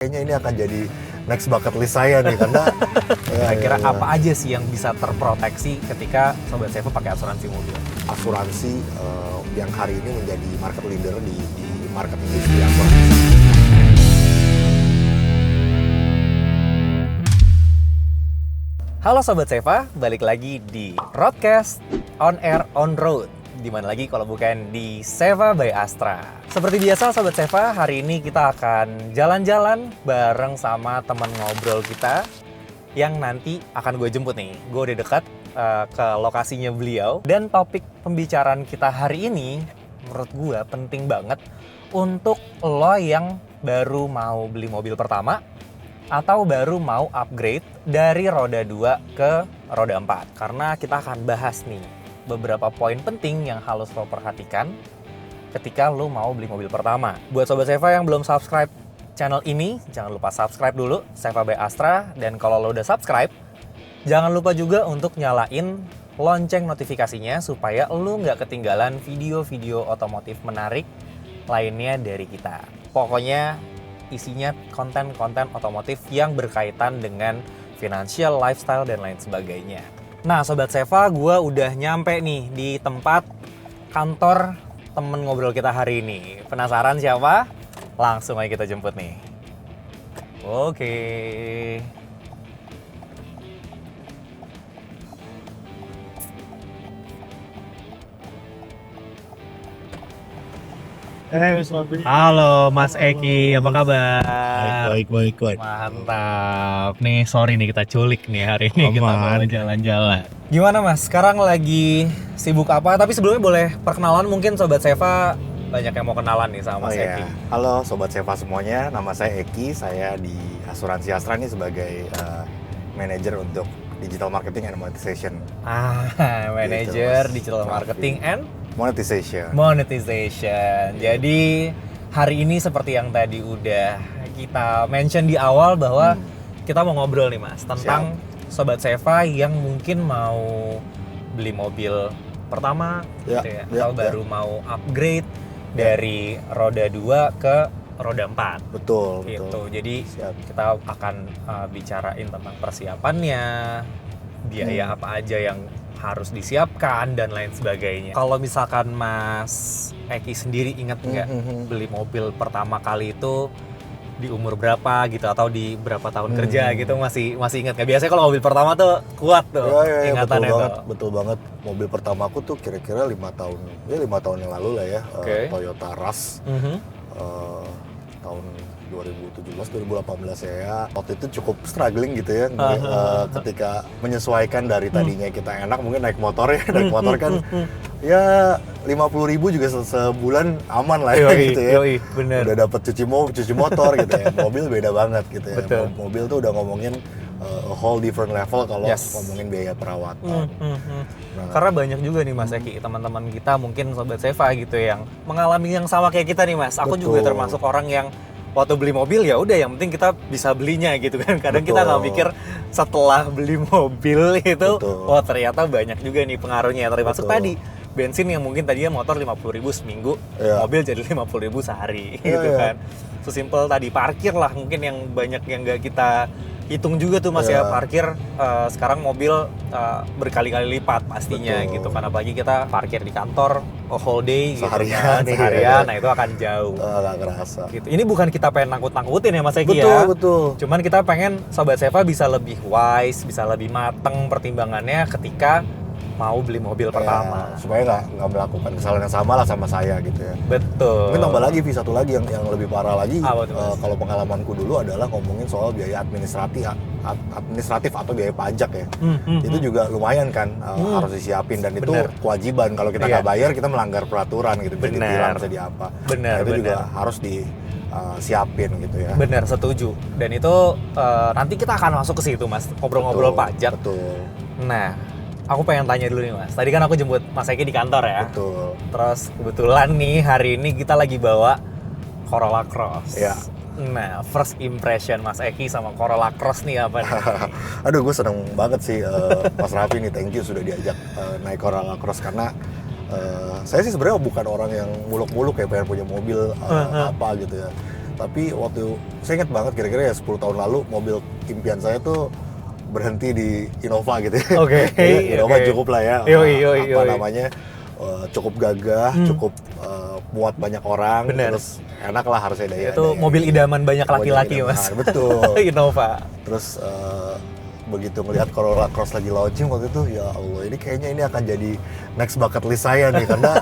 Kayaknya ini akan jadi next bucket list saya nih karena Kira-kira apa aja sih yang bisa terproteksi ketika Sobat Sevo pakai asuransi mobil? asuransi yang hari ini menjadi market leader di market industri asuransi. Halo Sobat Seva, balik lagi di Roadcast On Air On Road. Dimana lagi kalau bukan di Seva by Astra. Seperti biasa Sobat Seva, hari ini kita akan jalan-jalan bareng sama teman ngobrol kita yang nanti akan gue jemput nih. Gue udah dekat ke lokasinya beliau. Dan topik pembicaraan kita hari ini menurut gue penting banget untuk lo yang baru mau beli mobil pertama atau baru mau upgrade dari roda 2 ke roda 4. Karena kita akan bahas nih beberapa poin penting yang harus lo perhatikan ketika lo mau beli mobil pertama. Buat Sobat Seva yang belum subscribe channel ini, jangan lupa subscribe dulu, Seva by Astra. Dan kalau lo udah subscribe, jangan lupa juga untuk nyalain lonceng notifikasinya supaya lo nggak ketinggalan video-video otomotif menarik lainnya dari kita. Pokoknya isinya konten-konten otomotif yang berkaitan dengan financial, lifestyle, dan lain sebagainya. Nah Sobat Seva, gue udah nyampe nih di tempat kantor temen ngobrol kita hari ini. Penasaran siapa? Langsung aja kita jemput nih. Oke. Halo Mas Eki, apa kabar? Baik. Mantap. Nih sorry nih kita culik nih hari ini kita mau Aman. jalan-jalan. Gimana Mas? Sekarang lagi sibuk apa? Tapi sebelumnya boleh perkenalan, mungkin Sobat Seva banyak yang mau kenalan nih sama Mas Eki. Halo Sobat Seva semuanya, nama saya Eki. Saya di Asuransi Astra ini sebagai manajer untuk digital marketing and monetization. Manager digital marketing and monetization. Jadi hari ini seperti yang tadi udah kita mention di awal bahwa kita mau ngobrol nih Mas tentang Sobat Seva yang mungkin mau beli mobil pertama gitu ya, atau baru mau upgrade dari roda 2 ke roda 4. Betul. Gitu. Jadi kita akan bicarain tentang persiapannya, biaya apa aja yang harus disiapkan dan lain sebagainya. Kalau misalkan Mas Eki sendiri ingat nggak beli mobil pertama kali itu di umur berapa gitu atau di berapa tahun kerja gitu, masih ingat nggak? Biasanya kalau mobil pertama tuh kuat tuh ingatannya betul banget. Mobil pertama aku tuh kira-kira 5 tahun yang lalu lah ya. Toyota Rush tahun 2017-2018 ya. Waktu itu cukup struggling gitu ya, ketika menyesuaikan dari tadinya kita enak mungkin naik motor ya, naik motor kan ya 50.000 juga sebulan aman lah ya gitu ya. Bener. Udah dapat cuci motor gitu ya. Mobil beda banget gitu ya. Betul. Mobil tuh udah ngomongin a whole different level kalau ngomongin biaya perawatan. Nah, karena banyak juga nih Mas Eki, teman-teman kita mungkin Sobat Seva gitu yang mengalami yang sama kayak kita nih Mas. Aku juga termasuk orang yang waktu beli mobil ya udah yang penting kita bisa belinya gitu kan. Kadang kita nggak mikir setelah beli mobil itu, oh ternyata banyak juga nih pengaruhnya. Termasuk tadi bensin yang mungkin tadinya motor 50.000 seminggu, mobil jadi 50.000 sehari gitu kan. Sesimpel tadi parkir lah mungkin yang banyak yang nggak kita hitung juga tuh Mas ya, parkir sekarang mobil berkali-kali lipat pastinya gitu kan, apalagi kita parkir di kantor whole day gitu kan, seharian, nah itu akan jauh. Gak kerasa. Gitu. Ini bukan kita pengen nakut-nakutin ya Mas Eki ya. Betul. Cuman kita pengen Sobat Seva bisa lebih wise, bisa lebih mateng pertimbangannya ketika mau beli mobil pertama. Supaya nggak melakukan kesalahan yang sama lah sama saya gitu ya. Betul. Mungkin tambah lagi satu lagi yang lebih parah lagi. Kalau pengalamanku dulu adalah ngomongin soal biaya administratif atau biaya pajak ya. Itu juga lumayan kan, harus disiapin dan itu kewajiban. Kalau kita nggak bayar kita melanggar peraturan gitu. Bisa ditilang, bisa diapa. Itu juga harus disiapin gitu ya. Benar, setuju. Dan itu nanti kita akan masuk ke situ Mas, ngobrol-ngobrol pajak. Betul. Nah, aku pengen tanya dulu nih Mas. Tadi kan aku jemput Mas Eki di kantor ya. Betul. Terus kebetulan nih hari ini kita lagi bawa Corolla Cross. Iya. Nah, first impression Mas Eki sama Corolla Cross nih apa nih? Aduh, gue seneng banget sih Mas Raffi nih, thank you sudah diajak naik Corolla Cross karena saya sih sebenarnya bukan orang yang muluk-muluk ya pengen punya mobil apa gitu ya. Tapi saya ingat banget kira-kira ya 10 tahun lalu mobil impian saya tuh berhenti di Innova gitu ya. Oke. Innova cukup lah ya. Apa namanya? Cukup gagah, cukup muat banyak orang, Bener. terus enak lah harusnya daya. Itu mobil idaman banyak laki-laki Mas. Betul. Innova. Terus begitu melihat Corolla Cross lagi launching waktu itu, ya Allah ini kayaknya ini akan jadi next bucket list saya nih karena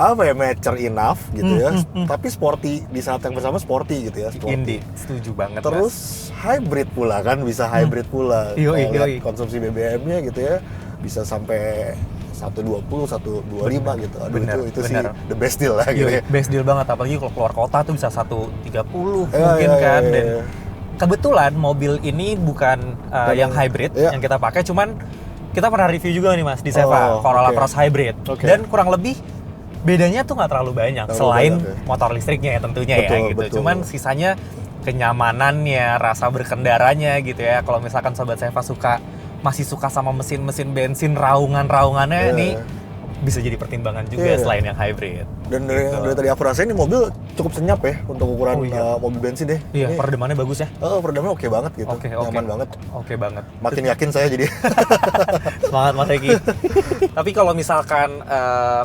apa ya, mature enough gitu ya, tapi sporty di saat yang bersama sporty gitu ya. Indeed, setuju banget. Terus hybrid pula kan, bisa hybrid pula. Yoi. Konsumsi BBM-nya gitu ya bisa sampai 120, 125 gitu. Aduh, bener, itu sih the best deal lah gitu ya. Best deal banget, apalagi kalau keluar kota tuh bisa 130 mungkin kan. Dan kebetulan mobil ini bukan yang hybrid yang kita pakai, cuman kita pernah review juga nih Mas di Seva, Corolla Cross Hybrid. Dan kurang lebih bedanya tuh nggak terlalu banyak, selain motor listriknya ya tentunya gitu. Betul. Cuman sisanya kenyamanannya, rasa berkendaranya gitu ya. Kalau misalkan Sobat Seva masih suka sama mesin-mesin bensin, raungannya nih bisa jadi pertimbangan juga selain yang hybrid. Dan dari tadi aku rasain ini mobil cukup senyap ya untuk ukuran mobil bensin deh. Iya, peredamannya bagus ya. Peredamannya oke banget gitu. Nyaman banget. Oke banget. Makin yakin saya jadi. Semangat Mas Eki. Tapi kalau misalkan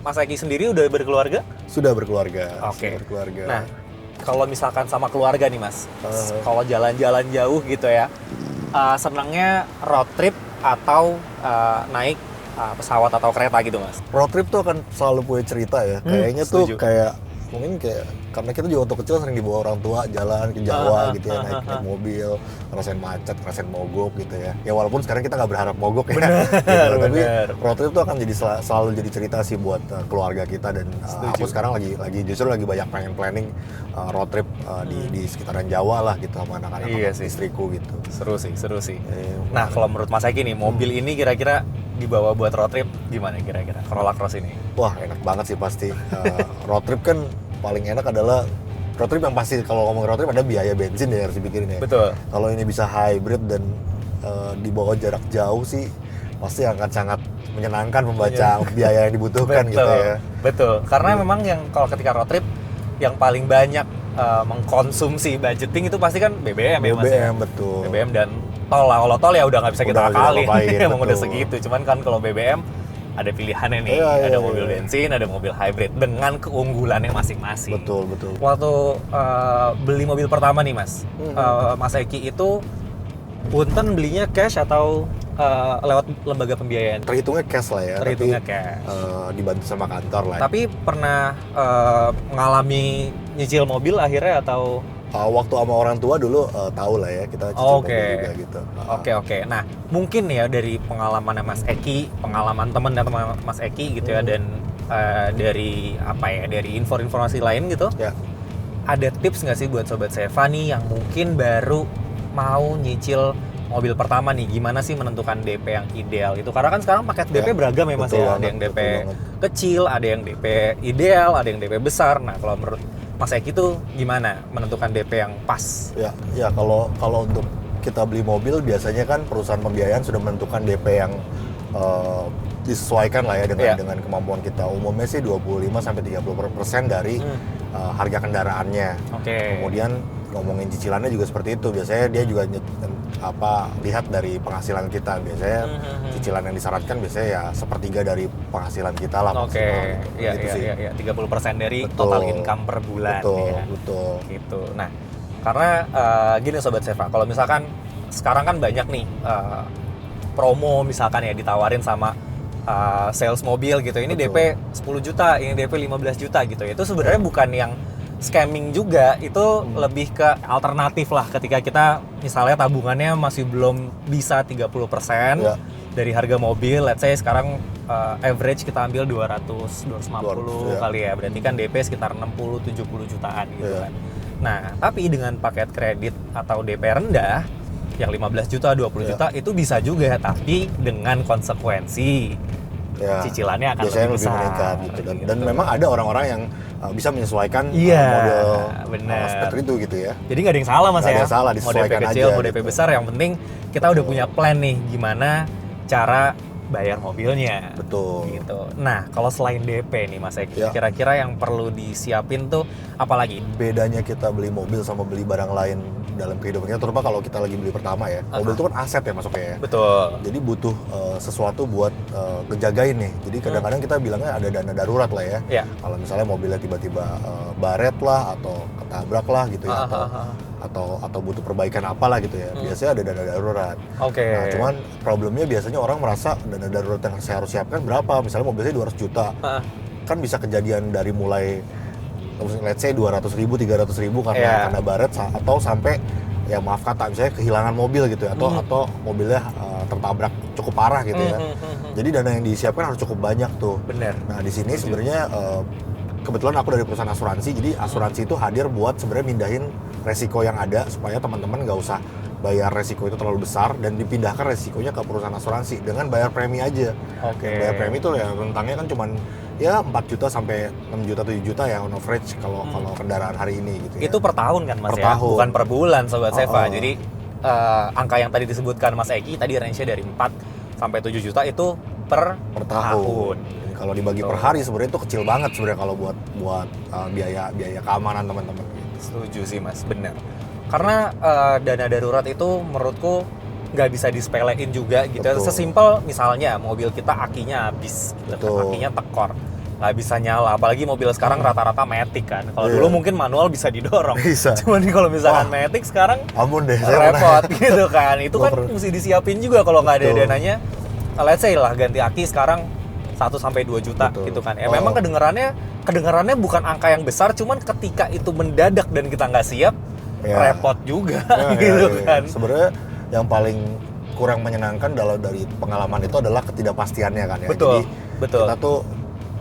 Mas Eki sendiri udah berkeluarga? Sudah berkeluarga. Oke. Berkeluarga. Nah, kalau misalkan sama keluarga nih Mas, kalau jalan-jalan jauh gitu ya, senangnya road trip atau naik pesawat atau kereta gitu Mas? Road trip tuh akan selalu punya cerita ya. Kayaknya tuh mungkin karena kita juga waktu kecil sering dibawa orang tua jalan ke Jawa gitu ya, naik mobil, ngerasain macet, ngerasain mogok gitu ya. Ya walaupun sekarang kita nggak berharap mogok ya. Tapi road trip tuh akan jadi selalu jadi cerita sih buat keluarga kita. Dan aku sekarang justru lagi banyak pengen planning road trip di sekitaran Jawa lah gitu sama anak-anak istriku gitu. Seru sih. Nah, kalau menurut Mas Eki nih, mobil ini kira-kira dibawa buat road trip gimana kira-kira Corolla Cross ini? Wah, enak banget sih pasti. Road trip kan paling enak adalah road trip yang pasti, kalau ngomong road trip ada biaya bensin ya harus dipikirin ya. Betul. Kalau ini bisa hybrid dan dibawa jarak jauh sih pasti akan sangat menyenangkan membaca biaya yang dibutuhkan gitu ya. Betul. Karena memang yang kalau ketika road trip yang paling banyak mengkonsumsi budgeting itu pasti kan BBM ya Mas. BBM betul. BBM dan tol lah. Kalau tol ya udah nggak bisa kita akalin. Emang udah segitu. Cuman kan kalau BBM ada pilihannya nih, ada mobil bensin, ada mobil hybrid dengan keunggulannya masing-masing. Betul. Waktu beli mobil pertama nih Mas, Mas Eki itu punten belinya cash atau lewat lembaga pembiayaan? Terhitungnya cash lah ya. Cash. Dibantu sama kantor lah. Tapi pernah mengalami nyicil mobil akhirnya atau? Waktu sama orang tua dulu tahu lah ya, kita cicil mobil juga gitu. Oke. Nah, mungkin ya dari pengalaman Mas Eki, pengalaman teman Mas Eki gitu ya, dan dari dari informasi lain gitu. Ya. Ada tips nggak sih buat Sobat Seva nih yang mungkin baru mau nyicil mobil pertama nih, gimana sih menentukan DP yang ideal itu? Karena kan sekarang paket DP beragam ya Mas ya. Ada yang DP kecil, ada yang DP ideal, ada yang DP besar. Nah, kalau menurut Mas Eki tuh gimana menentukan DP yang pas? Ya kalau untuk kita beli mobil biasanya kan perusahaan pembiayaan sudah menentukan DP yang disesuaikan lah ya dengan kemampuan kita. Umumnya sih 25-30% dari harga kendaraannya. Kemudian ngomongin cicilannya juga seperti itu. Biasanya dia juga lihat dari penghasilan kita. Biasanya cicilan yang disyaratkan biasanya ya sepertiga dari penghasilan kita lah. Iya. 30% dari total income per bulan. Betul. Gitu. Nah, karena gini Sobat Seva, kalau misalkan sekarang kan banyak nih promo misalkan ya ditawarin sama sales mobil gitu. Ini DP 10 juta, ini DP 15 juta gitu. Itu sebenarnya bukan yang scamming juga, itu lebih ke alternatif lah ketika kita misalnya tabungannya masih belum bisa 30% dari harga mobil. Let's say sekarang average kita ambil 250 kali ya, berarti kan DP sekitar 60-70 jutaan gitu kan. Nah, tapi dengan paket kredit atau DP rendah yang 15 juta, 20 juta itu bisa juga, tapi dengan konsekuensi cicilannya akan lebih besar meningkat gitu. Dan memang ada orang-orang yang bisa menyesuaikan model seperti itu gitu ya. Jadi nggak ada yang salah Mas ya. Nggak ada yang salah, mau DP kecil, mau DP besar, yang penting kita udah punya plan nih gimana cara bayar mobilnya. Betul. Gitu. Nah, kalau selain DP nih Mas Eki, Ya. kira-kira yang perlu disiapin tuh apa lagi? Bedanya kita beli mobil sama beli barang lain dalam kehidupan kita, terutama kalau kita lagi beli pertama ya. Mobil itu kan aset ya masuknya ya. Betul. Jadi butuh sesuatu buat ngejagain nih. Jadi kadang-kadang kita bilangnya ada dana darurat lah ya. Ya. Kalau misalnya mobilnya tiba-tiba baret lah atau ketabrak lah gitu ya, atau butuh perbaikan apalah gitu ya. Biasanya ada dana darurat. Oke. Nah, cuman problemnya biasanya orang merasa dana darurat yang saya harus siapkan berapa? Misalnya mobil saya 200 juta. Kan bisa kejadian dari mulai let's say 200.000, 300.000 karena baret, atau sampai ya maaf kata misalnya kehilangan mobil gitu ya, atau mobilnya tertabrak cukup parah gitu ya. Jadi dana yang disiapkan harus cukup banyak tuh. Bener. Nah di sini sebenarnya kebetulan aku dari perusahaan asuransi, jadi asuransi itu hadir buat sebenarnya mindahin resiko yang ada supaya teman-teman nggak usah bayar resiko itu terlalu besar dan dipindahkan resikonya ke perusahaan asuransi dengan bayar premi aja. Oke. Bayar premi itu ya rentangnya kan cuman ya 4 juta sampai 6 juta 7 juta ya on average kalau kendaraan hari ini gitu ya. Itu per tahun kan Mas Per ya? tahun. Bukan per bulan Sobat Seva. Jadi angka yang tadi disebutkan Mas Eki tadi range-nya dari 4 sampai 7 juta itu per tahun. Dan kalau dibagi per hari sebenarnya itu kecil banget sebenarnya kalau buat biaya keamanan teman-teman. Setuju sih Mas, benar. Karena dana darurat itu menurutku nggak bisa disepelein juga gitu. Betul. Sesimpel misalnya mobil kita akinya habis, gitu kan, akinya tekor, nggak bisa nyala. Apalagi mobil sekarang rata-rata matic kan. Kalau dulu mungkin manual bisa didorong. Bisa. Cuman kalau misalkan matic sekarang Ampun deh, repot gitu kan. Itu kan mesti disiapin juga kalau nggak ada dananya. Let's say lah ganti aki sekarang 1-2 juta. Betul. Gitu kan. Ya memang kedengarannya bukan angka yang besar, cuman ketika itu mendadak dan kita nggak siap, repot juga gitu kan. Sebenarnya yang paling kurang menyenangkan dari pengalaman itu adalah ketidakpastiannya kan ya. Betul. Jadi kita tuh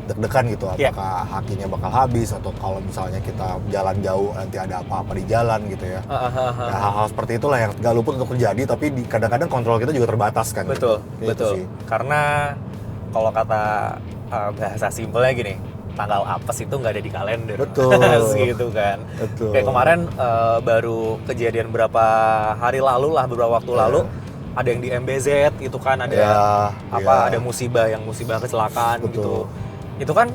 deg-degan gitu, apakah hakinya bakal habis atau kalau misalnya kita jalan jauh nanti ada apa-apa di jalan gitu ya. Ya hal-hal seperti itulah yang gak luput untuk terjadi, tapi kadang-kadang kontrol kita juga terbatas kan. Betul, gitu. betul. Sih. Karena kalau kata bahasa simpelnya gini, tanggal apes itu nggak ada di kalender. Betul. gitu kan. Betul. Kayak kemarin baru kejadian beberapa hari lalu lah, beberapa waktu lalu ada yang di MBZ itu kan ada ada musibah kecelakaan. Betul. Gitu. Itu kan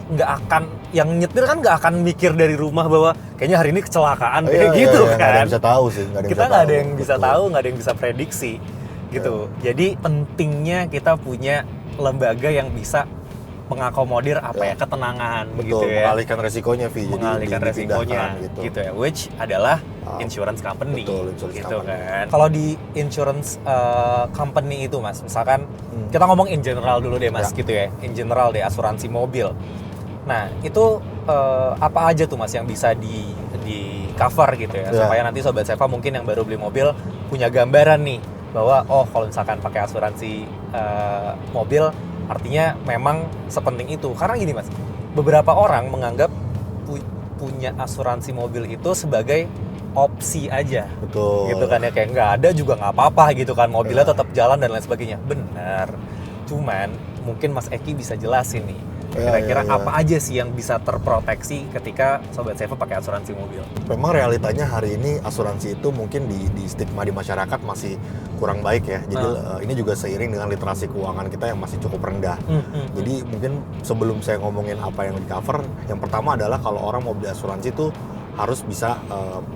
nggak akan, yang nyetir kan nggak akan mikir dari rumah bahwa kayaknya hari ini kecelakaan kayak gitu kan. Nggak ada yang bisa tahu sih. Kita nggak ada yang bisa tahu, nggak ada yang bisa prediksi gitu. Jadi pentingnya kita punya lembaga yang bisa mengakomodir ketenangan. Betul, gitu ya. mengalihkan resikonya, mengalihkan resikonya gitu ya, which adalah insurance company. Betul, insurance gitu company. kan. Kalau di insurance company itu Mas, misalkan kita ngomong in general dulu deh Mas, gitu ya. In general deh, asuransi mobil. Nah, itu apa aja tuh Mas yang bisa di cover gitu ya, supaya nanti Sobat Seva mungkin yang baru beli mobil punya gambaran nih bahwa kalau misalkan pakai asuransi mobil artinya memang sepenting itu. Karena gini Mas, beberapa orang menganggap punya asuransi mobil itu sebagai opsi aja. Betul. Gitu kan ya, kayak nggak ada juga nggak apa-apa gitu kan, mobilnya tetap jalan dan lain sebagainya. Benar. Cuman mungkin Mas Eki bisa jelasin nih, kira-kira apa aja sih yang bisa terproteksi ketika Sobat Seva pakai asuransi mobil? Memang realitanya hari ini asuransi itu mungkin di stigma di masyarakat masih kurang baik ya. Jadi ini juga seiring dengan literasi keuangan kita yang masih cukup rendah. Jadi mungkin sebelum saya ngomongin apa yang di cover, yang pertama adalah kalau orang mau beli asuransi itu harus bisa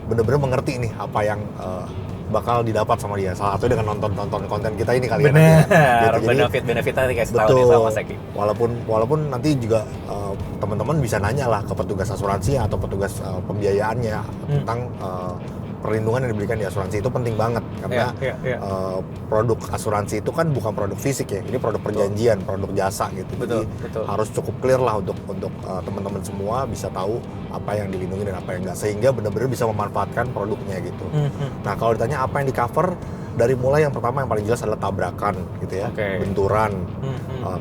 benar-benar mengerti nih apa yang bakal didapat sama dia. Salah satunya dengan nonton konten kita ini kali ya. Benar. Benefit-benefitnya nanti kasih tahu nih sama Mas Eki. Walaupun nanti juga teman-teman bisa nanya lah ke petugas asuransi atau petugas pembiayaannya tentang perlindungan yang diberikan di asuransi. Itu penting banget karena produk asuransi itu kan bukan produk fisik ya. Ini produk perjanjian, produk jasa gitu. Jadi harus cukup clear lah untuk teman-teman semua bisa tahu apa yang dilindungi dan apa yang enggak, sehingga benar-benar bisa memanfaatkan produknya gitu. Nah, kalau ditanya apa yang di cover, dari mulai yang pertama yang paling jelas adalah tabrakan gitu ya, benturan,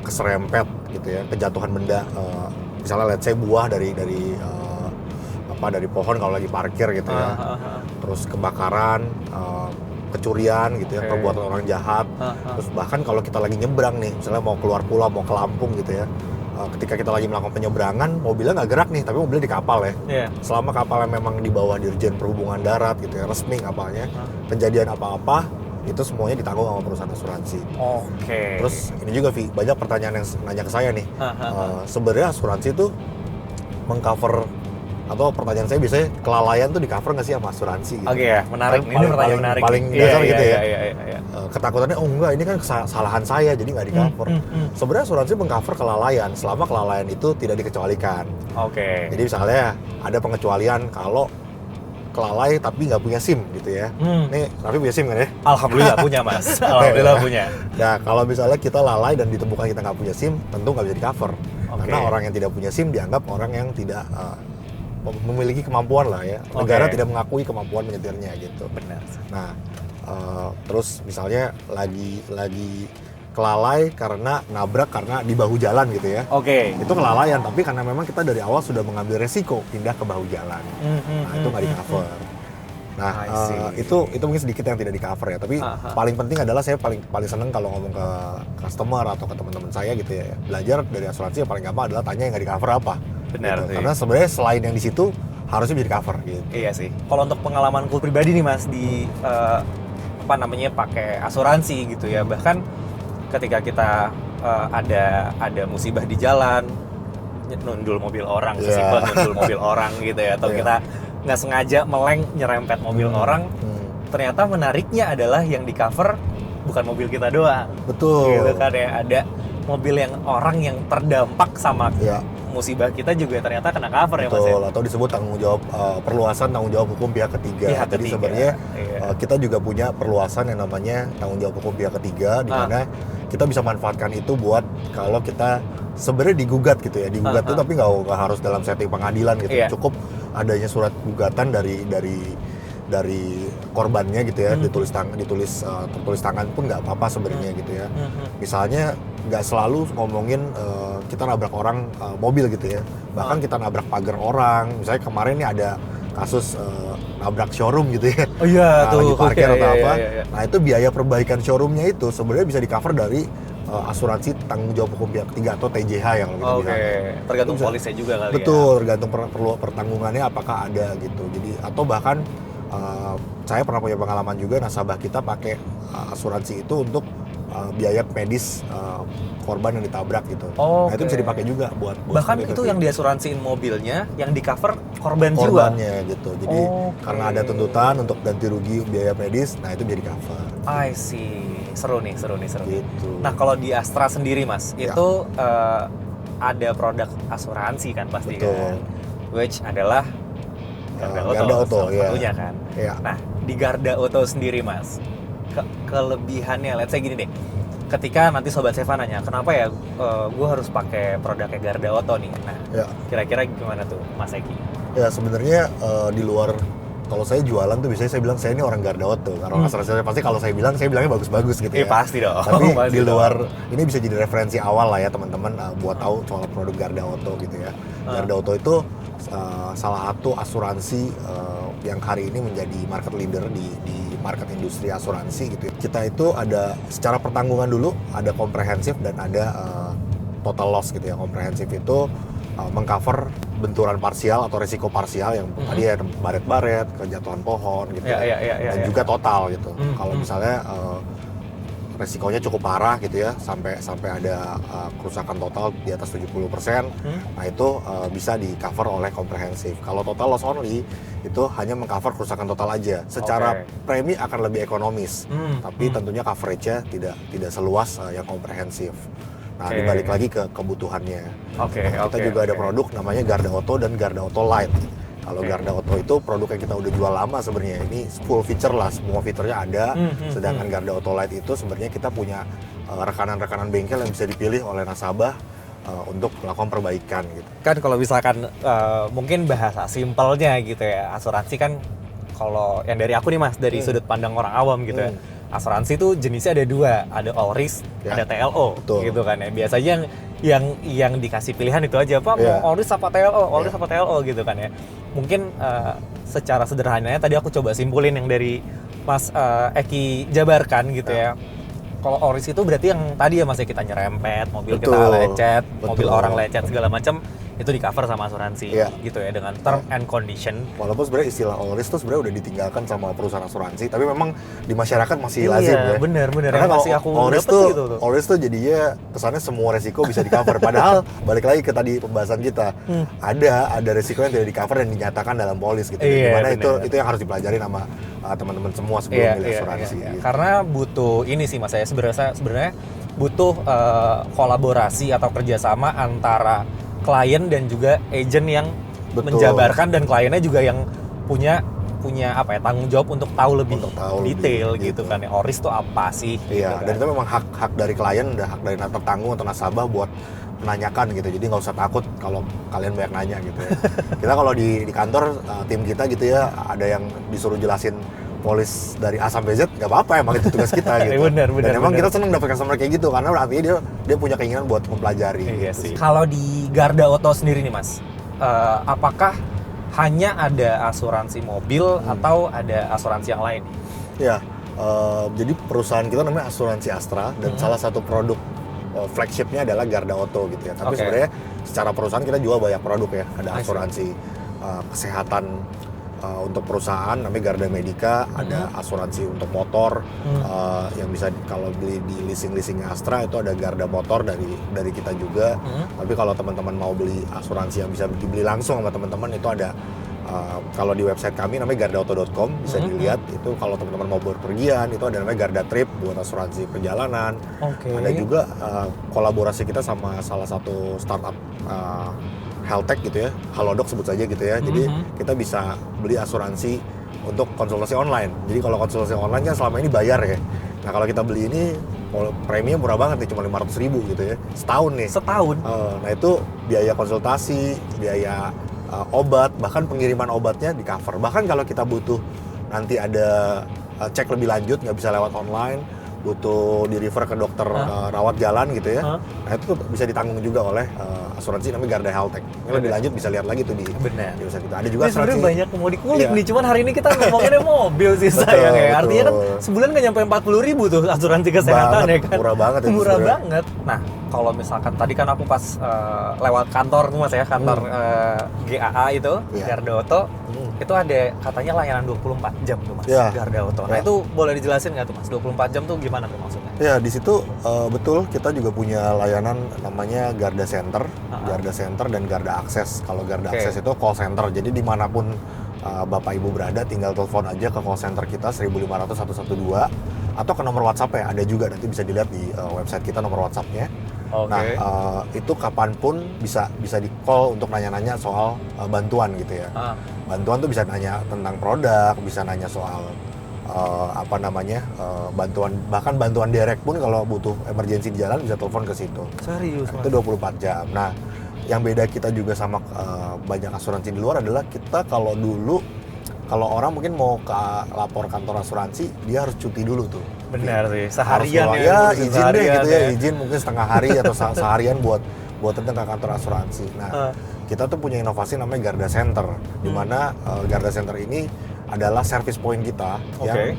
keserempet gitu ya, kejatuhan benda, misalnya let's say buah dari pohon kalau lagi parkir gitu ya, terus kebakaran, kecurian gitu ya, perbuatan orang jahat, terus bahkan kalau kita lagi nyebrang nih, misalnya mau keluar pulau, mau ke Lampung gitu ya, ketika kita lagi melakukan penyeberangan, mobilnya nggak gerak nih, tapi mobilnya di kapal ya. Selama kapalnya memang di bawah Dirjen Perhubungan Darat gitu ya, resmi kapalnya, kejadian apa-apa, itu semuanya ditanggung sama perusahaan asuransi. Oke. Terus ini juga Vi, banyak pertanyaan yang nanya ke saya nih. Sebenarnya asuransi itu mengcover, atau pertanyaan saya biasanya kelalaian tuh di cover nggak sih sama asuransi gitu. Oke ya, menarik. Ini pertanyaan menarik. Paling dasar gitu ya. Iya. Ketakutannya, oh enggak, ini kan kesalahan saya jadi nggak di cover. Sebenarnya asuransi mengcover kelalaian selama kelalaian itu tidak dikecualikan. Oke. Jadi misalnya ada pengecualian kalau kelalai tapi nggak punya SIM gitu ya. Nih, Raffi punya SIM kan ya? Alhamdulillah punya Mas. Alhamdulillah punya. Nah, kalau misalnya kita lalai dan ditemukan kita nggak punya SIM, tentu nggak bisa di cover. Karena orang yang tidak punya SIM dianggap orang yang tidak memiliki kemampuan lah ya. Negara tidak mengakui kemampuan menyetirnya gitu. Benar. Nah, terus misalnya lagi kelalai karena nabrak karena di bahu jalan gitu ya. Oke. Itu kelalaian, tapi karena memang kita dari awal sudah mengambil resiko pindah ke bahu jalan. Nah, itu nggak di cover. Nah, itu mungkin sedikit yang tidak di cover ya. Tapi paling penting adalah saya paling seneng kalau ngomong ke customer atau ke teman-teman saya gitu ya. Belajar dari asuransi yang paling gampang adalah tanya yang nggak di cover apa. Benar. Gitu. Karena sebenarnya selain yang di situ harusnya bisa di cover gitu. Iya sih. Kalau untuk pengalamanku pribadi nih Mas di pakai asuransi gitu ya. Bahkan ketika kita ada musibah di jalan, nundul mobil orang, sesimpel nundul mobil orang gitu ya, atau kita nggak sengaja meleng nyerempet mobil orang, ternyata menariknya adalah yang di cover bukan mobil kita doang. Betul. Gitu kan ya, ada mobil yang orang yang terdampak sama musibah kita juga ternyata kena cover. Betul, ya Mas ya. atau disebut tanggung jawab perluasan tanggung jawab hukum pihak ketiga. Jadi sebenarnya kita juga punya perluasan yang namanya tanggung jawab hukum pihak ketiga, di mana kita bisa manfaatkan itu buat kalau kita sebenarnya digugat gitu ya, digugat itu tapi nggak harus dalam setting pengadilan gitu. Cukup adanya surat gugatan dari korbannya gitu ya, tertulis tangan pun nggak apa-apa sebenarnya gitu ya. Misalnya nggak selalu ngomongin kita nabrak orang mobil gitu ya, bahkan kita nabrak pagar orang. Misalnya kemarin nih ada kasus nabrak showroom gitu ya. Oh iya, tuh. Lagi parkir atau apa. Nah, itu biaya perbaikan showroomnya itu sebenarnya bisa di cover dari asuransi tanggung jawab hukum pihak ketiga atau TJH yang lebih bilang. Tergantung polisnya juga kali. Betul, tergantung pertanggungannya apakah ada gitu. Jadi atau bahkan saya pernah punya pengalaman juga, nasabah kita pakai asuransi itu untuk biaya medis korban yang ditabrak gitu. Nah, itu bisa dipakai juga buat bahkan itu yang diasuransiin mobilnya, yang di cover korbannya gitu. Jadi karena ada tuntutan untuk ganti rugi biaya medis, nah itu bisa di cover. I see. Seru nih. Gitu. Nah, kalau di Astra sendiri Mas, itu ada produk asuransi kan pasti. Betul. Kan, which adalah Garda Auto satunya kan. Nah, di Garda Auto sendiri Mas, kelebihannya, let's say gini deh, ketika nanti Sobat Seva nanya, kenapa ya gue harus pakai produknya Garda Auto nih? Nah, kira-kira gimana tuh Mas Eki? Ya sebenarnya di luar, kalau saya jualan tuh biasanya saya bilang saya ini orang Garda Auto. Karena asuransi pasti kalau saya bilangnya bagus-bagus gitu ya. Pasti dong. Tapi di luar, ini bisa jadi referensi awal lah ya teman-teman buat tahu soal produk Garda Auto gitu ya. Garda Auto itu salah satu asuransi yang hari ini menjadi market leader di market industri asuransi gitu. Kita itu ada secara pertanggungan dulu, ada komprehensif dan ada total loss gitu ya. Komprehensif itu mengcover benturan parsial atau risiko parsial yang tadi ada baret-baret, kejatuhan pohon gitu dan juga total gitu. Kalau misalnya resikonya cukup parah gitu ya, sampai ada kerusakan total di atas 70%, nah itu bisa di cover oleh komprehensif. Kalau total loss only itu hanya mengcover kerusakan total aja. Secara premi akan lebih ekonomis, tapi tentunya coveragenya tidak seluas yang komprehensif. Nah, dibalik lagi ke kebutuhannya. Kita juga ada produk namanya Garda Auto dan Garda Auto Light. Kalau Garda Auto itu produk yang kita udah jual lama sebenarnya. Ini full feature lah, semua fiturnya ada. Sedangkan Garda Auto Light itu sebenarnya kita punya rekanan-rekanan bengkel yang bisa dipilih oleh nasabah untuk melakukan perbaikan gitu. Kan kalau misalkan mungkin bahasa simpelnya gitu ya, asuransi kan kalau yang dari aku nih Mas, dari sudut pandang orang awam gitu ya. Asuransi itu jenisnya ada dua, ada all risk, ada TLO. Betul. Gitu kan ya. Biasanya yang dikasih pilihan itu aja, Pak, mau all risk apa TLO, all risk apa TLO gitu kan ya. Mungkin secara sederhananya tadi aku coba simpulin yang dari Mas Eki jabarkan gitu ya. Kalau all risk itu berarti yang tadi ya Mas, kita nyerempet, mobil kita lecet, mobil orang lecet segala macam, itu di cover sama asuransi gitu ya, dengan term and condition. Walaupun sebenarnya istilah all risk tuh sebenarnya udah ditinggalkan sama perusahaan asuransi, tapi memang di masyarakat masih lazim ya. Bener. Karena kalau aku all risk tuh, all risk tuh jadinya kesannya semua resiko bisa di cover. Padahal balik lagi ke tadi pembahasan kita, ada resiko yang tidak di cover dan dinyatakan dalam polis gitu. Dimana itu yang harus dipelajari sama teman-teman semua sebelum milih asuransi. Gitu. Karena butuh ini sih mas, saya sebenarnya butuh kolaborasi atau kerjasama antara klien dan juga agent yang menjabarkan, dan kliennya juga yang punya apa ya, tanggung jawab untuk tahu lebih detail gitu kan ya, all-risk itu apa sih gitu kan. Dan itu memang hak dari klien dan hak dari tertanggung atau nasabah buat menanyakan gitu, jadi nggak usah takut kalau kalian banyak nanya gitu ya. Kita kalau di kantor tim kita gitu ya, ada yang disuruh jelasin polis dari A sampai Z, nggak apa-apa, emang itu tugas kita gitu. Bener, dan emang kita senang dapat customer kayak gitu, karena artinya dia punya keinginan buat mempelajari. Iya gitu sih. Kalau di Garda Auto sendiri nih mas, apakah hanya ada asuransi mobil atau ada asuransi yang lain? Ya, jadi perusahaan kita namanya Asuransi Astra, dan salah satu produk flagshipnya adalah Garda Auto gitu ya. Tapi sebenarnya secara perusahaan kita jual banyak produk ya. Ada asuransi kesehatan untuk perusahaan namanya Garda Medica, ada asuransi untuk motor yang bisa kalau beli di leasingnya Astra itu ada Garda Motor dari kita juga. Tapi kalau teman-teman mau beli asuransi yang bisa dibeli langsung sama teman-teman, itu ada kalau di website kami namanya gardauto.com, bisa dilihat. Itu kalau teman-teman mau berpergian itu ada namanya Garda Trip buat asuransi perjalanan. Ada juga kolaborasi kita sama salah satu startup health tech gitu ya, Halodoc sebut saja gitu ya. Jadi kita bisa beli asuransi untuk konsultasi online. Jadi kalau konsultasi online kan selama ini bayar ya. Nah kalau kita beli ini premium murah banget nih, cuma 500.000 gitu ya, setahun nih. Nah itu biaya konsultasi, biaya obat, bahkan pengiriman obatnya di cover. Bahkan kalau kita butuh nanti ada cek lebih lanjut, nggak bisa lewat online, butuh di refer ke dokter rawat jalan gitu ya. Nah itu tuh bisa ditanggung juga oleh asuransi namanya Garda Health Tech. Ini lebih lanjut bisa lihat lagi tuh di website kita. Ada juga asuransi. Banyak mau dikulik nih, cuman hari ini kita ngomonginnya mobil sih sayang ya. Artinya kan sebulan nggak nyampe 40.000 tuh asuransi kesehatan ya kan. Murah banget itu. Murah banget. Nah kalau misalkan tadi kan aku pas lewat kantor tuh mas ya, kantor GAA itu, Garda Auto, itu ada katanya layanan 24 jam tuh mas, Garda Auto. Nah itu boleh dijelasin nggak tuh mas, 24 jam tuh gimana tuh maksudnya? Ya di situ betul, kita juga punya layanan namanya Garda Center, Garda Center dan Garda Akses. Kalau Garda Akses itu call center, jadi dimanapun Bapak Ibu berada tinggal telepon aja ke call center kita 1.500 112 atau ke nomor WhatsApp ya, ada juga, nanti bisa dilihat di website kita nomor WhatsAppnya. Nah itu kapanpun bisa di call untuk nanya-nanya soal bantuan gitu ya. Bantuan tuh bisa nanya tentang produk, bisa nanya soal bantuan, bahkan bantuan direct pun kalau butuh emergency di jalan bisa telepon ke situ. Serius? Itu 24 jam. Nah yang beda kita juga sama banyak asuransi di luar adalah kita kalau dulu, kalau orang mungkin mau lapor kantor asuransi, dia harus cuti dulu tuh. Benar sih, seharian izin deh gitu ya, izin mungkin setengah hari atau seharian buat tentang ke kantor asuransi. Nah, kita tuh punya inovasi namanya Garda Center, di mana Garda Center ini adalah service point kita yang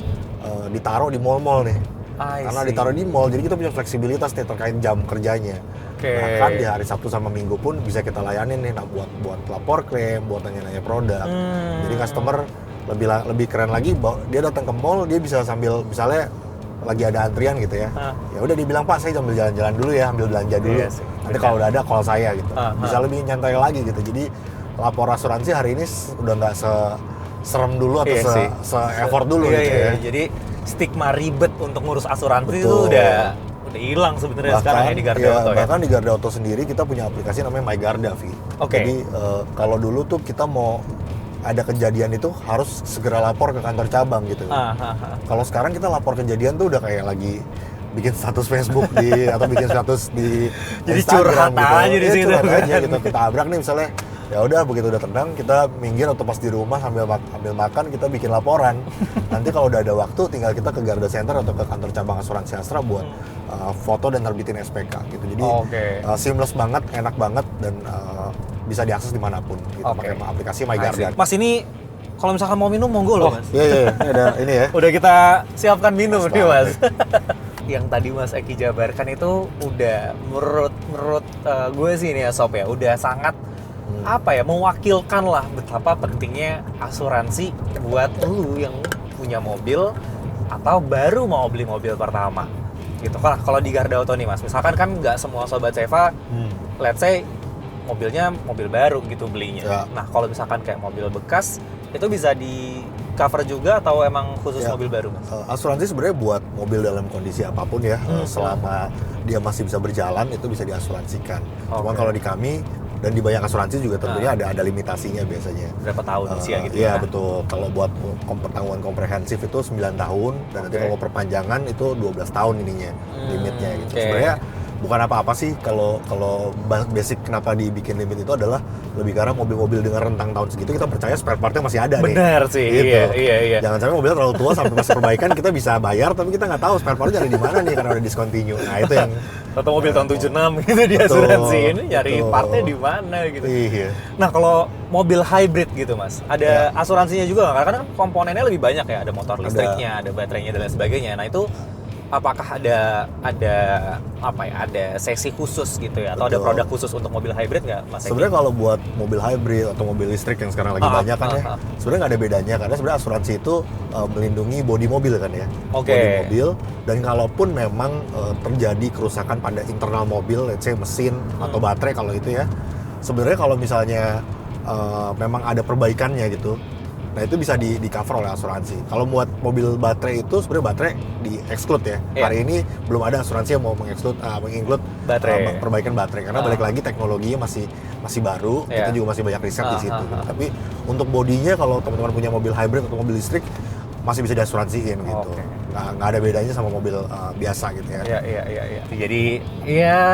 ditaruh di mall-mall nih. Karena ditaruh di mall, jadi kita punya fleksibilitas nih terkait jam kerjanya. Bahkan di hari Sabtu sama Minggu pun bisa kita layanin nih, buat lapor klaim, buat nanya-nanya produk. Jadi customer lebih keren lagi, dia datang ke mall, dia bisa sambil misalnya lagi ada antrian gitu ya. Ya udah dibilang, Pak, saya sambil jalan-jalan dulu ya, ambil belanja dulu. Nanti kalau udah ada call saya gitu. Bisa lebih nyantai lagi gitu. Jadi lapor asuransi hari ini udah nggak serem dulu atau se-effort dulu gitu ya. Jadi stigma ribet untuk ngurus asuransi itu udah hilang sebenarnya sekarang ya di Garda Auto ya. Bahkan di Garda Auto sendiri kita punya aplikasi namanya My Garda, Vi. Jadi kalau dulu tuh kita mau ada kejadian itu harus segera lapor ke kantor cabang gitu. Kalau sekarang kita lapor kejadian tuh udah kayak lagi bikin status Facebook atau bikin status di jadi Instagram curhat gitu. aja di situ. Curhat aja gitu. Kita abrak nih misalnya, ya udah begitu udah tenang kita minggir atau pas di rumah sambil makan kita bikin laporan. Nanti kalau udah ada waktu tinggal kita ke Garda Center atau ke kantor cabang asuransi Astra buat foto dan terbitin SPK gitu. Jadi seamless banget, enak banget, dan bisa diakses dimanapun gitu, pakai aplikasi My Garda. Mas, ini kalau misalkan mau minum monggo loh mas. Iya, ada ini ya. Udah kita siapkan minum nih mas. Yang tadi Mas Eki jabarkan itu udah menurut gue sih ini ya Sob ya, udah sangat mewakilkan lah betapa pentingnya asuransi buat lu yang punya mobil atau baru mau beli mobil pertama gitu. Kalau di Garda Auto nih Mas, misalkan kan nggak semua sobat Seva let's say mobilnya mobil baru gitu belinya. Ya. Nah, kalau misalkan kayak mobil bekas, itu bisa di cover juga atau emang khusus mobil baru, Mas? Asuransi sebenarnya buat mobil dalam kondisi apapun ya, selama dia masih bisa berjalan itu bisa diasuransikan. Cuma kalau di kami dan di banyak asuransi juga tentunya ada limitasinya biasanya. Berapa tahun usia gitu ya? Iya, betul. Kalau buat pertanggungan komprehensif itu 9 tahun dan nanti kalau perpanjangan itu 12 tahun ininya limitnya gitu. Sebenarnya bukan apa-apa sih kalau basic kenapa dibikin limit itu adalah lebih karena mobil-mobil dengan rentang tahun segitu kita percaya spare partnya masih ada. Bener nih. Sih, gitu. Iya. Jangan sampai mobilnya terlalu tua sampai pas perbaikan kita bisa bayar tapi kita nggak tahu spare partnya ada di mana nih karena udah discontinue. Nah itu yang atau mobil tahun 76 gitu di asuransi ini nyari partnya di mana gitu. Iya. Nah kalau mobil hybrid gitu Mas, ada asuransinya juga nggak? Karena kan komponennya lebih banyak ya, ada motor listriknya, ada baterainya dan lain sebagainya. Nah itu apakah ada sesi khusus gitu ya, atau ada produk khusus untuk mobil hybrid nggak, Mas? Sebenarnya kalau buat mobil hybrid atau mobil listrik yang sekarang lagi banyak kan sebenarnya nggak ada bedanya karena sebenarnya asuransi itu melindungi bodi mobil kan ya, bodi mobil, dan kalaupun memang terjadi kerusakan pada internal mobil, let's say mesin atau baterai kalau itu ya, sebenarnya kalau misalnya memang ada perbaikannya gitu. Nah itu bisa di cover oleh asuransi. Kalau buat mobil baterai itu sebenarnya baterai di exclude ya. Hari ini belum ada asuransi yang mau menginclude perbaikan baterai karena balik lagi teknologinya masih baru. Kita juga masih banyak riset di situ. Tapi untuk bodinya kalau teman-teman punya mobil hybrid atau mobil listrik masih bisa diasuransiin gitu. Nggak ada bedanya sama mobil biasa gitu ya. Iya. Jadi ya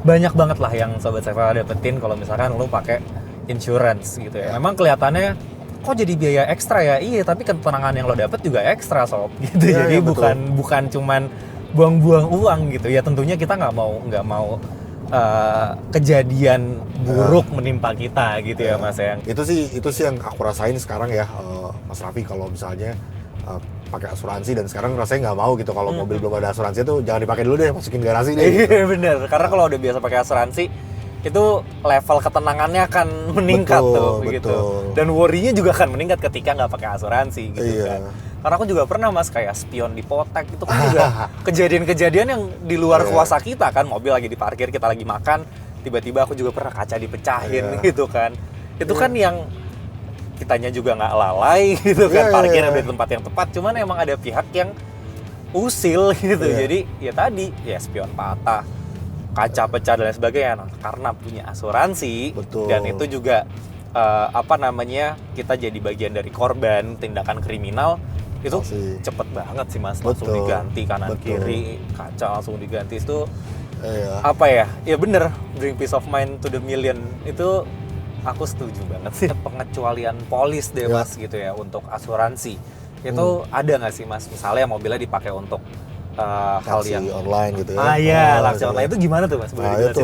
banyak banget lah yang sobat Seva dapetin kalau misalkan lo pakai insurance gitu ya. Memang kelihatannya kok jadi biaya ekstra ya? Iya, tapi ketenangan yang lo dapet juga ekstra sob gitu. Jadi bukan cuman buang-buang uang gitu. Ya tentunya kita nggak mau kejadian buruk menimpa kita gitu ya Mas yang. Itu sih yang aku rasain sekarang ya Mas Raffi, kalau misalnya pakai asuransi dan sekarang rasanya nggak mau gitu kalau mobil belum ada asuransi itu jangan dipakai dulu deh, masukin garasi deh. Iya bener, karena kalau udah biasa pakai asuransi itu level ketenangannya akan meningkat begitu. Dan worry-nya juga akan meningkat ketika nggak pakai asuransi gitu kan. Karena aku juga pernah Mas kayak spion dipotek, itu kan juga kejadian-kejadian yang di luar kuasa kita kan. Mobil lagi diparkir, kita lagi makan, tiba-tiba aku juga pernah kaca dipecahin gitu kan. Itu kan yang kitanya juga nggak lalai gitu kan, parkir di tempat yang tepat, cuman emang ada pihak yang usil gitu. Jadi ya tadi ya spion patah, kaca pecah dan lain sebagainya. Nah, karena punya asuransi dan itu juga kita jadi bagian dari korban tindakan kriminal, itu cepet banget sih Mas, langsung diganti kanan kiri, kaca langsung diganti. Itu ya bener, bring peace of mind to the million, itu aku setuju banget sih. Pengecualian polis deh Mas gitu ya untuk asuransi itu ada nggak sih Mas, misalnya mobilnya dipakai untuk hal yang online gitu ya. Taksi online itu gimana tuh Mas? Itu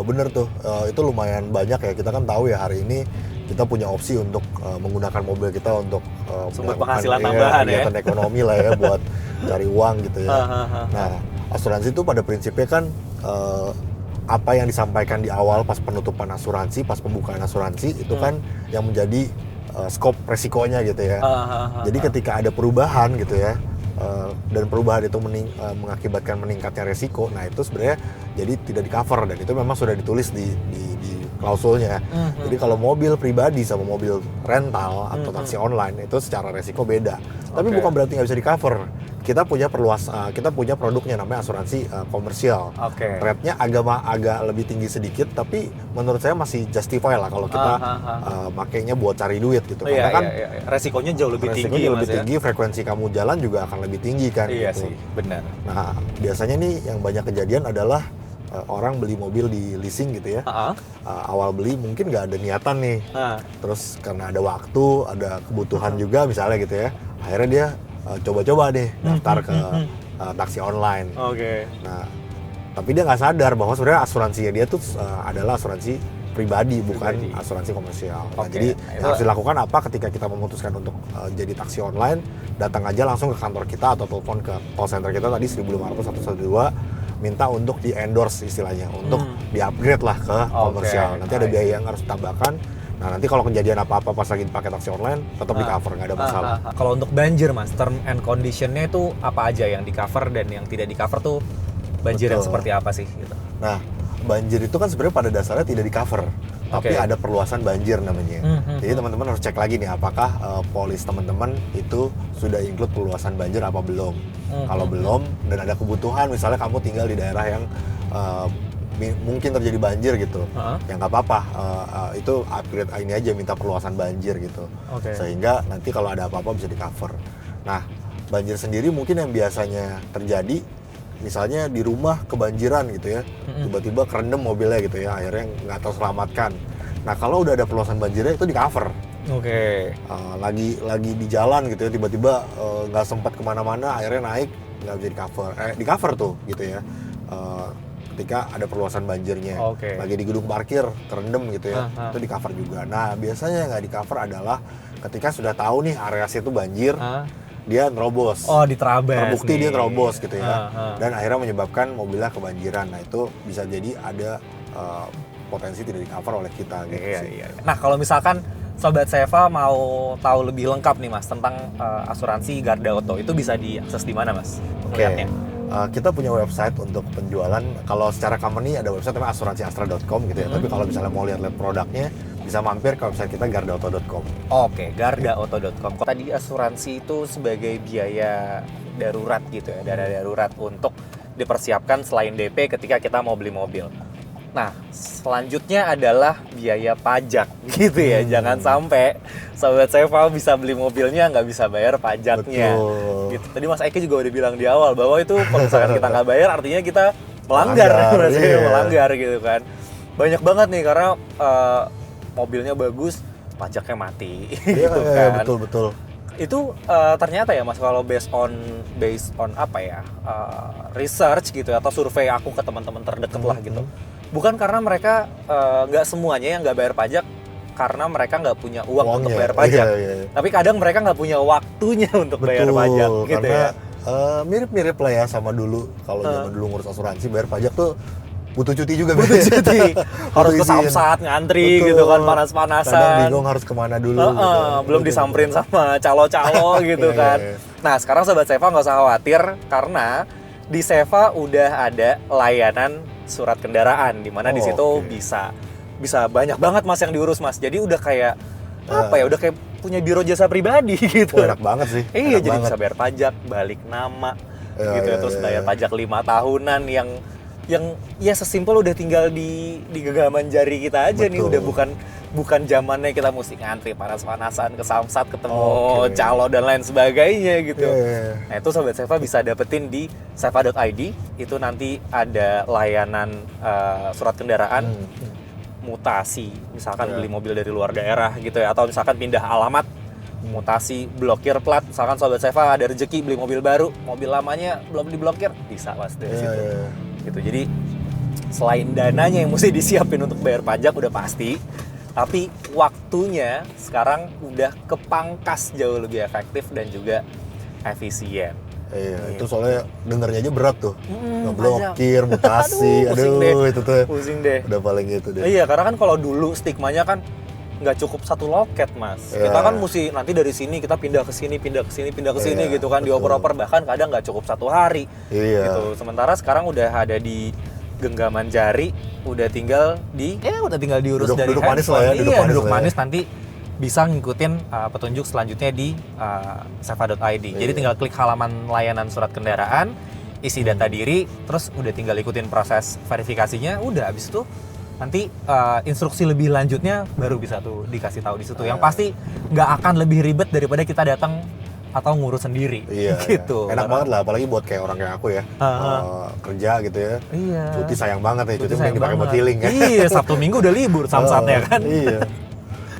bener tuh, itu lumayan banyak ya. Kita kan tahu ya hari ini kita punya opsi untuk menggunakan mobil kita untuk sumber penghasilan tambahan ya, kegiatan ekonomi lah ya buat cari uang gitu ya. Nah, asuransi itu pada prinsipnya kan apa yang disampaikan di awal pas penutupan asuransi, pas pembukaan asuransi itu kan yang menjadi skop resikonya gitu ya. Jadi ketika ada perubahan gitu ya, dan perubahan itu mengakibatkan meningkatnya resiko, nah itu sebenarnya jadi tidak di cover, dan itu memang sudah ditulis di klausulnya. Jadi kalau mobil pribadi sama mobil rental atau taksi online itu secara resiko beda. Tapi bukan berarti nggak bisa di cover. Kita punya produknya namanya asuransi komersial. Rate-nya agak lebih tinggi sedikit, tapi menurut saya masih justify lah kalau kita makainya buat cari duit gitu. Karena kan resikonya jauh lebih tinggi, frekuensi kamu jalan juga akan lebih tinggi kan. Iya gitu. sih, benar. Nah, biasanya nih yang banyak kejadian adalah orang beli mobil di leasing gitu ya. Awal beli mungkin nggak ada niatan nih. Terus karena ada waktu, ada kebutuhan juga misalnya gitu ya. Akhirnya dia coba-coba deh daftar ke taksi online. Nah, tapi dia nggak sadar bahwa sebenarnya asuransinya dia tuh adalah asuransi pribadi, bukan asuransi komersial. Nah, jadi yang harus dilakukan apa ketika kita memutuskan untuk jadi taksi online, datang aja langsung ke kantor kita atau telepon ke call center kita tadi 1500 112, minta untuk di-endorse istilahnya, untuk di-upgrade lah ke komersial. Nanti ada biaya yang harus ditambahkan. Nah, nanti kalau kejadian apa-apa pas lagi pakai taksi online, tetap di-cover, nggak ada masalah. Kalau untuk banjir, Mas, term and condition-nya itu apa aja yang di-cover dan yang tidak di-cover tuh banjir yang seperti apa sih? Gitu. Nah, banjir itu kan sebenarnya pada dasarnya tidak di-cover, tapi ada perluasan banjir namanya. Jadi teman-teman harus cek lagi nih, apakah polis teman-teman itu sudah include perluasan banjir apa belum. Kalau belum, dan ada kebutuhan, misalnya kamu tinggal di daerah yang mungkin terjadi banjir gitu, ya nggak apa-apa, itu upgrade ini aja, minta perluasan banjir gitu, sehingga nanti kalau ada apa-apa bisa di-cover. Nah, banjir sendiri mungkin yang biasanya terjadi, misalnya di rumah kebanjiran gitu ya, tiba-tiba kerendam mobilnya gitu ya, akhirnya nggak terselamatkan. Nah, kalau udah ada perluasan banjirnya itu di-cover. Lagi di jalan gitu ya, tiba-tiba nggak sempat kemana-mana, akhirnya naik, nggak bisa di-cover tuh gitu ya. Ketika ada perluasan banjirnya, lagi di gedung parkir terendam gitu ya, itu di-cover juga. Nah, biasanya yang nggak di-cover adalah ketika sudah tahu nih area situ banjir, dia nerobos. Terbukti dia nerobos gitu ya, dan akhirnya menyebabkan mobilnya kebanjiran. Nah, itu bisa jadi ada potensi tidak di-cover oleh kita gitu sih. Nah, kalau misalkan Sobat Seva mau tahu lebih lengkap nih, Mas, tentang asuransi Garda Auto, itu bisa diakses di mana, Mas? Kita punya website untuk penjualan. Kalau secara company ada website namanya asuransiastra.com gitu ya. Tapi kalau misalnya mau lihat produknya, bisa mampir ke website kita gardaauto.com. Gardaauto.com. Tadi asuransi itu sebagai biaya darurat gitu ya, dana darurat untuk dipersiapkan selain DP ketika kita mau beli mobil. Nah, selanjutnya adalah biaya pajak gitu ya. Jangan sampai Sobat Seva bisa beli mobilnya nggak bisa bayar pajaknya. Betul. Gitu. Tadi Mas Eki juga udah bilang di awal bahwa itu kalau misalkan kita nggak bayar artinya kita melanggar gitu kan. Banyak banget nih karena mobilnya bagus, pajaknya mati gitu kan. Betul. Itu ternyata ya Mas, kalau based on apa ya, research gitu atau survei aku ke teman-teman terdekat lah gitu. Bukan karena mereka nggak semuanya yang nggak bayar pajak karena mereka nggak punya uang untuk bayar pajak, tapi kadang mereka nggak punya waktunya untuk bayar pajak gitu karena, ya. Mirip-mirip lah ya sama dulu. Kalau zaman dulu ngurus asuransi bayar pajak tuh butuh cuti juga. Harus ke Samsat ngantri gitu kan, panas-panasan. Kadang bingung harus kemana dulu. Belum disamperin sama calo-calo gitu kan. Nah, sekarang Sobat Seva nggak usah khawatir karena di Seva udah ada layanan surat kendaraan, di mana di situ bisa banyak banget Mas yang diurus, Mas. Jadi udah kayak udah kayak punya biro jasa pribadi gitu. Enak banget sih. Iya, jadi bisa bayar pajak, balik nama gitu ya, terus bayar pajak 5 tahunan yang ya sesimpel udah tinggal di genggaman jari kita aja. Nih udah bukan zamannya kita mesti ngantri panas-panasan ke Samsat ketemu calo dan lain sebagainya gitu. Nah, itu Sobat Seva bisa dapetin di seva.id. Itu nanti ada layanan surat kendaraan, mutasi, misalkan beli mobil dari luar daerah gitu ya, atau misalkan pindah alamat, mutasi, blokir plat, misalkan Sobat Seva ada rezeki beli mobil baru, mobil lamanya belum diblokir, bisa Mas dari situ. Gitu. Jadi selain dananya yang mesti disiapin untuk bayar pajak udah pasti, tapi waktunya sekarang udah kepangkas jauh lebih efektif dan juga efisien. Itu soalnya dengernya aja berat tuh. Ngeblokir, mutasi, aduh itu tuh pusing deh. Udah paling gitu deh. Iya, karena kan kalau dulu stigmanya kan nggak cukup satu loket, Mas. Kita kan mesti nanti dari sini kita pindah ke sini gitu kan, dioper-oper, bahkan kadang nggak cukup 1 hari. Gitu. Sementara sekarang udah ada di genggaman jari, udah tinggal diurus dari duduk manis lah ya, duduk manis nanti bisa ngikutin petunjuk selanjutnya di seva.id. Jadi tinggal klik halaman layanan surat kendaraan, isi data diri, terus udah tinggal ikutin proses verifikasinya, udah habis itu nanti instruksi lebih lanjutnya baru bisa tuh dikasih tahu di situ. Yang pasti nggak akan lebih ribet daripada kita datang atau ngurus sendiri. Gitu. Enak banget lah, apalagi buat kayak orang kayak aku ya, kerja gitu ya. Cuti sayang banget ya, cuti mending dipakai buat healing kan. Iya, Sabtu Minggu udah libur Samsatnya kan.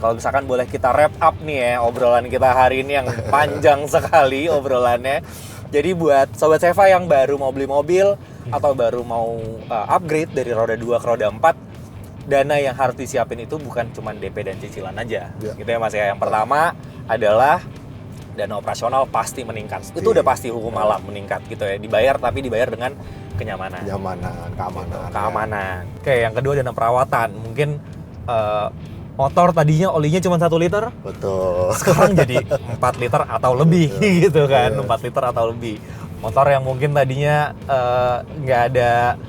Kalau misalkan boleh kita wrap up nih ya obrolan kita hari ini yang panjang sekali obrolannya. Jadi buat Sobat Seva yang baru mau beli mobil atau baru mau upgrade dari roda 2 ke roda 4, dana yang harus disiapin itu bukan cuma DP dan cicilan aja. Gitu ya Mas ya. Yang pertama adalah Dana operasional pasti meningkat. Itu udah pasti hukum alam meningkat gitu ya. Dibayar tapi dibayar dengan kenyamanan. Keamanan. Oke, yang kedua dana perawatan. Mungkin motor tadinya olinya cuma 1 liter. Betul. Sekarang jadi 4 liter atau lebih gitu kan. 4 liter atau lebih. Motor yang mungkin tadinya nggak ada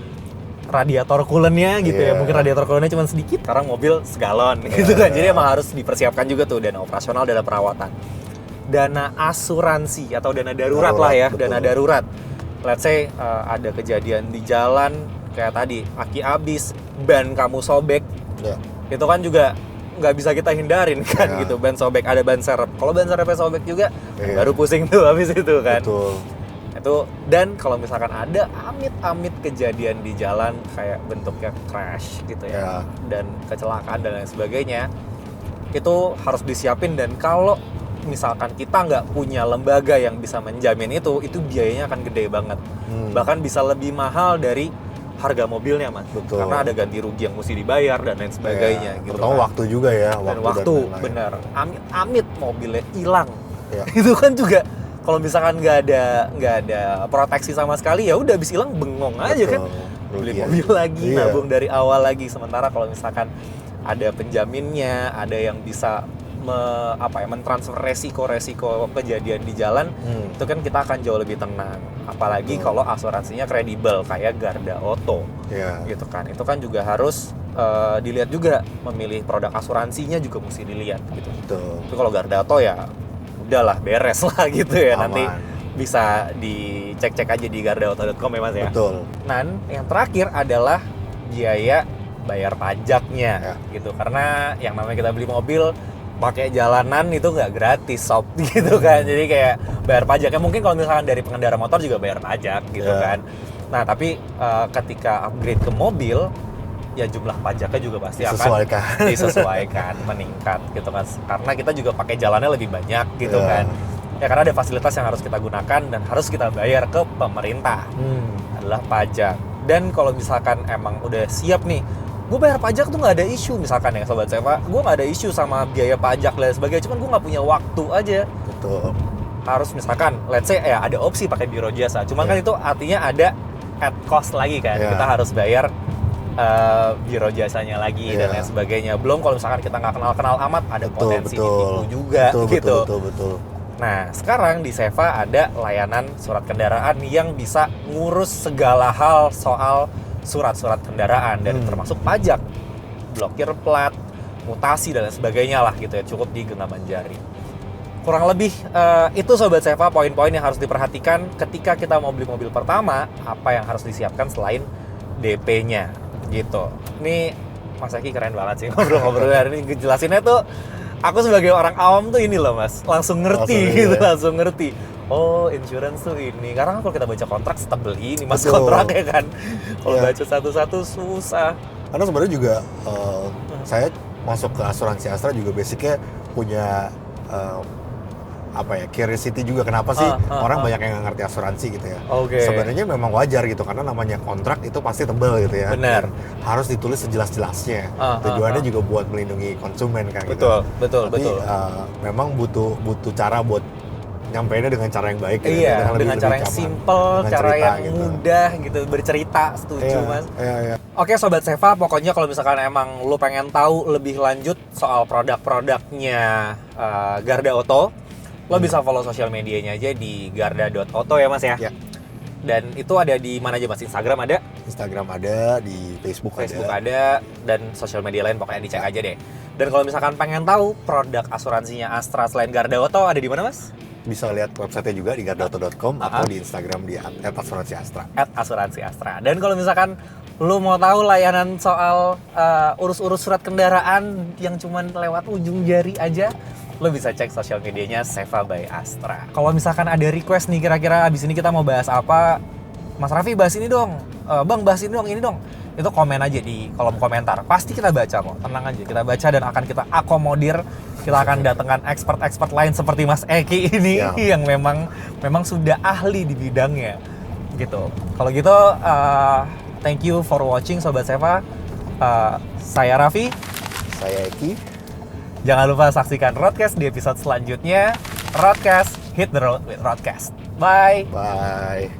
radiator coolant-nya gitu ya. Mungkin radiator coolant-nya cuma sedikit. Sekarang mobil segalon gitu kan. Jadi emang harus dipersiapkan juga tuh dana operasional, dana perawatan. Dana asuransi atau dana darurat lah ya, betul. Dana darurat. Let's say ada kejadian di jalan kayak tadi, aki habis, ban kamu sobek, itu kan juga nggak bisa kita hindarin kan gitu. Ban sobek, ada ban serep. Kalau ban serepnya sobek juga, baru pusing tuh habis itu kan. Betul. Itu, dan kalau misalkan ada amit-amit kejadian di jalan kayak bentuknya crash gitu ya, dan kecelakaan dan lain sebagainya, itu harus disiapin. Dan kalau misalkan kita nggak punya lembaga yang bisa menjamin itu biayanya akan gede banget. Bahkan bisa lebih mahal dari harga mobilnya, Mas. Betul. Karena ada ganti rugi yang mesti dibayar dan lain sebagainya. Gitu terutama waktu juga ya. Waktu benar. Amit-amit mobilnya hilang. Itu kan juga kalau misalkan nggak ada proteksi sama sekali, ya udah habis hilang bengong aja kan. Beli mobil lagi, nabung dari awal lagi. Sementara kalau misalkan ada penjaminnya, ada yang bisa mentransfer resiko kejadian di jalan, itu kan kita akan jauh lebih tenang. Apalagi kalau asuransinya kredibel kayak Garda Auto, gitu kan. Itu kan juga harus dilihat juga, memilih produk asuransinya juga mesti dilihat gitu. Tapi kalau Garda Auto ya udahlah beres lah gitu ya. Aman. Nanti bisa dicek-cek aja di gardaauto.com ya, Mas ya. Betul. Dan yang terakhir adalah biaya bayar pajaknya gitu. Karena yang namanya kita beli mobil pakai jalanan itu nggak gratis sob gitu kan. Jadi kayak bayar pajaknya, mungkin kalau misalkan dari pengendara motor juga bayar pajak gitu kan. Nah tapi ketika upgrade ke mobil, ya jumlah pajaknya juga pasti akan disesuaikan meningkat gitu kan. Karena kita juga pakai jalannya lebih banyak gitu kan. Ya karena ada fasilitas yang harus kita gunakan dan harus kita bayar ke pemerintah, adalah pajak. Dan kalau misalkan emang udah siap nih, gue bayar pajak tuh nggak ada isu misalkan ya Sobat Seva, gue nggak ada isu sama biaya pajak dan sebagainya, cuman gue nggak punya waktu aja. Betul. Harus misalkan, let's say ya ada opsi pakai biro jasa, cuman kan itu artinya ada add cost lagi kan, kita harus bayar biro jasanya lagi dan lain sebagainya. Belum kalau misalkan kita nggak kenal amat, ada potensi ditipu juga gitu. Betul. Nah sekarang di Seva ada layanan surat kendaraan yang bisa ngurus segala hal soal surat-surat kendaraan, dan termasuk pajak, blokir plat, mutasi dan lain sebagainya lah gitu ya, cukup di genggaman jari. Kurang lebih itu Sobat Seva poin-poin yang harus diperhatikan ketika kita mau beli mobil pertama, apa yang harus disiapkan selain DP-nya gitu. Ini Mas Eki keren banget sih ngobrol-ngobrol hari ini, ngejelasinnya tuh aku sebagai orang awam tuh ini loh Mas, langsung ngerti langsung ngerti. Oh, insurance tuh ini. Karena kalau kita baca kontrak setebel ini Mas kontraknya kan. Kalau baca satu-satu susah. Karena sebenarnya juga saya masuk ke asuransi Astra juga basicnya punya curiosity juga, kenapa sih orang banyak yang nggak ngerti asuransi gitu ya. Sebenarnya memang wajar gitu, karena namanya kontrak itu pasti tebal gitu ya. Benar. Harus ditulis sejelas-jelasnya. Tujuannya juga buat melindungi konsumen kan. Betul. Memang butuh cara buat nyampeinnya dengan cara yang baik. Dengan cara yang simple, cara yang mudah gitu, bercerita. Setuju Mas. Oke Sobat Seva, pokoknya kalau misalkan emang lu pengen tahu lebih lanjut soal produk-produknya Garda Auto, lo bisa follow sosial medianya aja di garda.auto ya Mas ya. Dan itu ada di mana aja Mas? Instagram ada? Instagram ada, di Facebook ada, dan sosial media lain pokoknya dicek aja deh. Dan kalau misalkan pengen tahu produk asuransinya Astra selain Garda Auto, ada di mana Mas? Bisa lihat websitenya juga di gardaauto.com atau di Instagram di @asuransiastra. @asuransiastra. Dan kalau misalkan lu mau tahu layanan soal urus-urus surat kendaraan yang cuman lewat ujung jari aja, lo bisa cek sosial medianya Seva by Astra. Kalau misalkan ada request nih, kira-kira abis ini kita mau bahas apa, Mas Raffi bahas ini dong, Bang bahas ini dong, itu komen aja di kolom komentar. Pasti kita baca kok, tenang aja, kita baca dan akan kita akomodir. Kita akan datangkan expert lain seperti Mas Eki ini yang memang sudah ahli di bidangnya gitu. Kalau gitu thank you for watching Sobat Seva. Saya Raffi, saya Eki. Jangan lupa saksikan Roadcast di episode selanjutnya. Roadcast, hit the road with Roadcast. Bye. Bye.